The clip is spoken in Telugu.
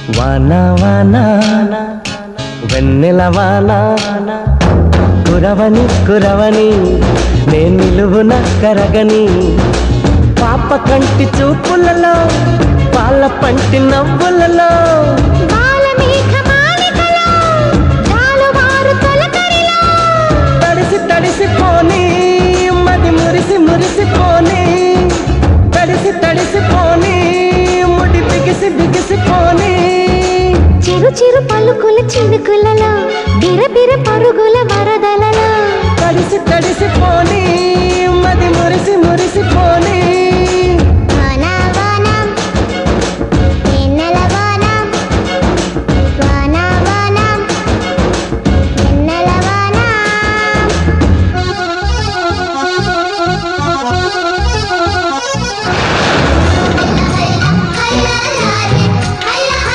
వానా వానా వెన్నెల వానా కురవని కురవని నేను నిలువున కరగని పాప కంటి చూపులలో పాల పంటి నవ్వులలో తడిసి తడిసిపోని మది మురిసి మురిసిపోని తడిసి తడిసిపోని ముడి బిగిసి బిగిసిపోని చిరు చిరు పలుకుల చినుకులలో బిరబిర పరుగుల వరదలలో తడిసి తడిసిపోని మది మురిసి మురిసిపోని